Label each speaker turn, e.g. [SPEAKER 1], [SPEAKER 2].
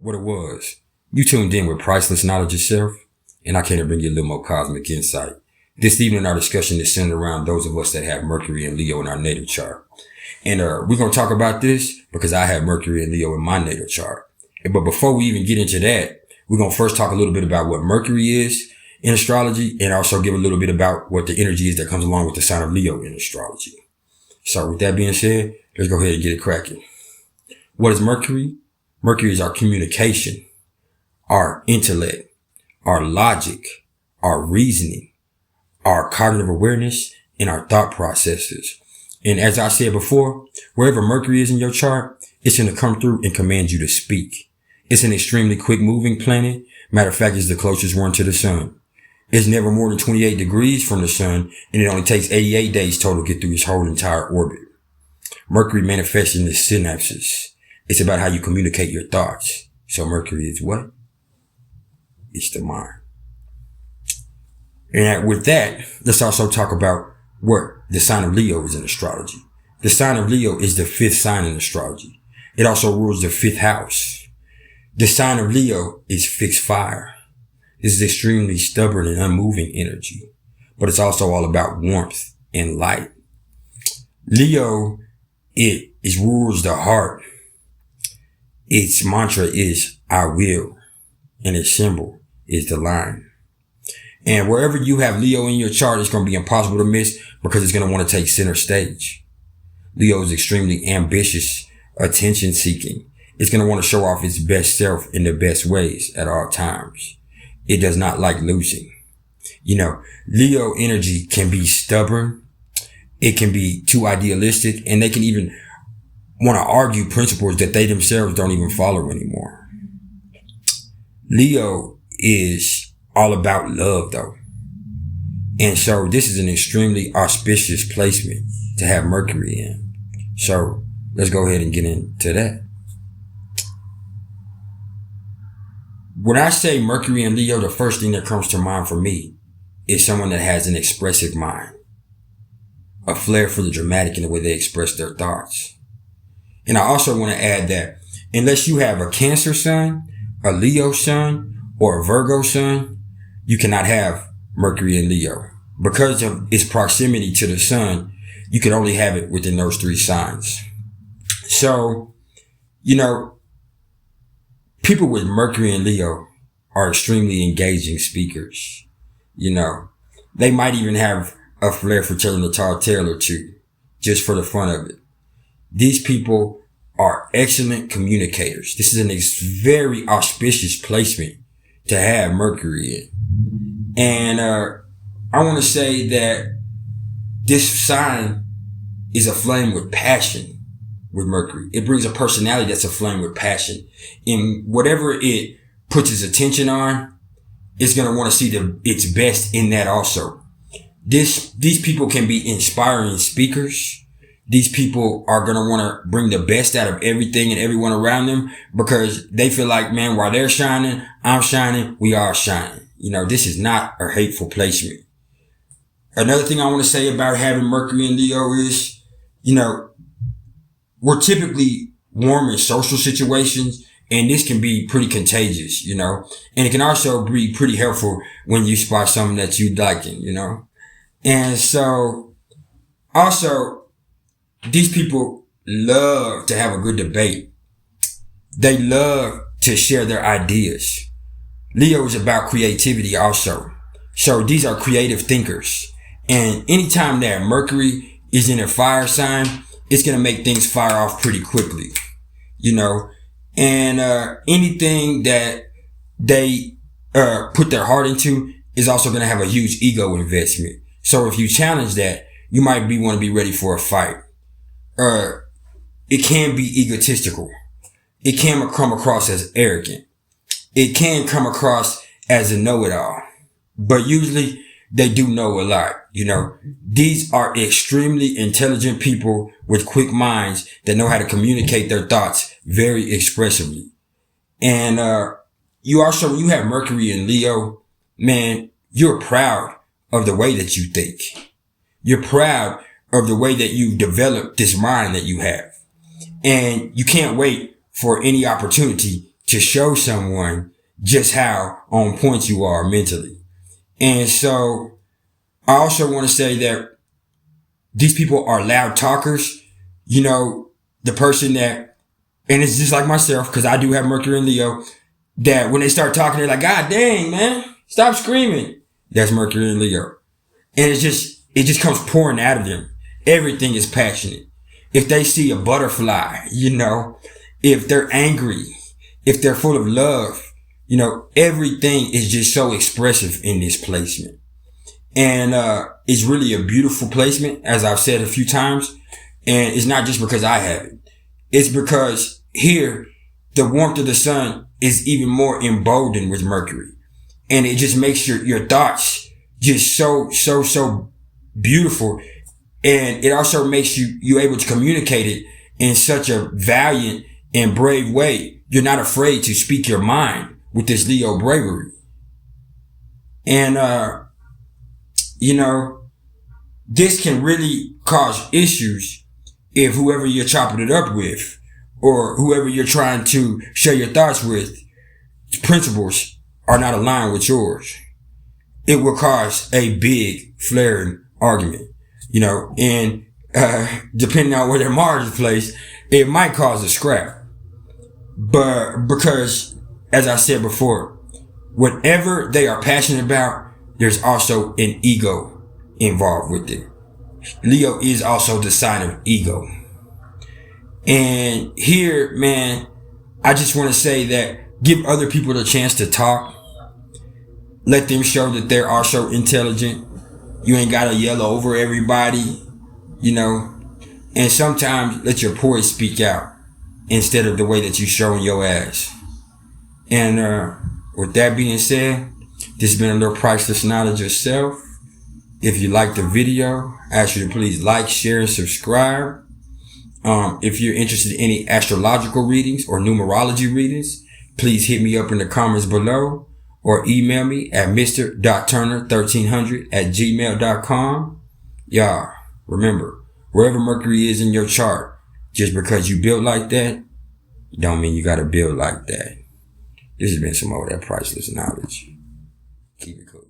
[SPEAKER 1] what it was. You tuned in with Priceless Knowledge Yourself, and I came to bring you a little more cosmic insight. This evening, our discussion is centered around those of us that have Mercury and Leo in our natal chart. And we're going to talk about this because I have Mercury and Leo in my natal chart. But before we even get into that, we're going to first talk a little bit about what Mercury is in astrology, and also give a little bit about what the energy is that comes along with the sign of Leo in astrology. So with that being said, let's go ahead and get it cracking. What is Mercury? Mercury is our communication, our intellect, our logic, our reasoning, our cognitive awareness, and our thought processes. And as I said before, wherever Mercury is in your chart, it's going to come through and command you to speak. It's an extremely quick moving planet. Matter of fact, it's the closest one to the sun. It's never more than 28 degrees from the sun, and it only takes 88 days total to get through its whole entire orbit. Mercury manifests in the synapses. It's about how you communicate your thoughts. So Mercury is what? It's the mind. And with that, let's also talk about what the sign of Leo is in astrology. The sign of Leo is the fifth sign in astrology. It also rules the fifth house. The sign of Leo is fixed fire. This is extremely stubborn and unmoving energy, but it's also all about warmth and light. Leo, it rules the heart. Its mantra is, I will, and its symbol is the lion. And wherever you have Leo in your chart, it's going to be impossible to miss because it's going to want to take center stage. Leo is extremely ambitious, attention seeking. It's going to want to show off its best self in the best ways at all times. It does not like losing. Leo energy can be stubborn. It can be too idealistic, and they can even want to argue principles that they themselves don't even follow anymore. Leo is all about love though. And so this is an extremely auspicious placement to have Mercury in. So let's go ahead and get into that. When I say Mercury and Leo, the first thing that comes to mind for me is someone that has an expressive mind, a flair for the dramatic in the way they express their thoughts. And I also want to add that unless you have a Cancer sun, a Leo sun, or a Virgo sun, you cannot have Mercury and Leo. Because of its proximity to the sun, you can only have it within those three signs. So, people with Mercury and Leo are extremely engaging speakers. They might even have a flair for telling a tall tale or two, just for the fun of it. These people are excellent communicators. This is a very auspicious placement to have Mercury in. And I want to say that this sign is aflame with passion. With Mercury, it brings a personality that's aflame with passion. And whatever it puts its attention on, it's going to want to see its best in that also. These people can be inspiring speakers. These people are going to want to bring the best out of everything and everyone around them because they feel like, man, while they're shining, I'm shining, we are shining. This is not a hateful placement. Another thing I want to say about having Mercury and Leo is, we're typically warm in social situations, and this can be pretty contagious, and it can also be pretty helpful when you spot something that you liking, and so also these people love to have a good debate. They love to share their ideas. Leo is about creativity also. So these are creative thinkers, and anytime that Mercury is in a fire sign, it's going to make things fire off pretty quickly, and anything that they put their heart into is also going to have a huge ego investment. So if you challenge that, you might want to be ready for a fight. It can be egotistical. It can come across as arrogant. It can come across as a know-it-all, but usually they do know a lot. These are extremely intelligent people with quick minds that know how to communicate their thoughts very expressively. And, you have Mercury and Leo, man, you're proud of the way that you think. You're proud of the way that you've developed this mind that you have. And you can't wait for any opportunity to show someone just how on point you are mentally. And so I also want to say that these people are loud talkers. You know, the person that, and it's just like myself, because I do have Mercury and Leo, that when they start talking, they're like, God dang, man, stop screaming. That's Mercury and Leo. And it just comes pouring out of them. Everything is passionate. If they see a butterfly, you know, if they're angry, if they're full of love, you know, everything is just so expressive in this placement. And, it's really a beautiful placement, as I've said a few times. And it's not just because I have it. It's because here, the warmth of the sun is even more emboldened with Mercury. And it just makes your thoughts just so beautiful. And it also makes you able to communicate it in such a valiant and brave way. You're not afraid to speak your mind with this Leo bravery. And, you know, this can really cause issues if whoever you're chopping it up with or whoever you're trying to share your thoughts with, principles are not aligned with yours. It will cause a big flaring argument, you know, and, depending on where their Mars is placed, it might cause a scrap. But because, as I said before, whatever they are passionate about, there's also an ego involved with it. Leo is also the sign of ego. And here, man, I just want to say that give other people the chance to talk. Let them show that they're also intelligent. You ain't got to yell over everybody, you know. And sometimes let your poise speak out instead of the way that you showing your ass. And with that being said, this has been a little priceless knowledge yourself. If you liked the video, I ask you to please like, share, and subscribe. If you're interested in any astrological readings or numerology readings, please hit me up in the comments below or email me at mr.turner1300@gmail.com. Y'all, remember, wherever Mercury is in your chart, just because you built like that, don't mean you gotta build like that. This has been some more of that priceless knowledge. Keep it cool.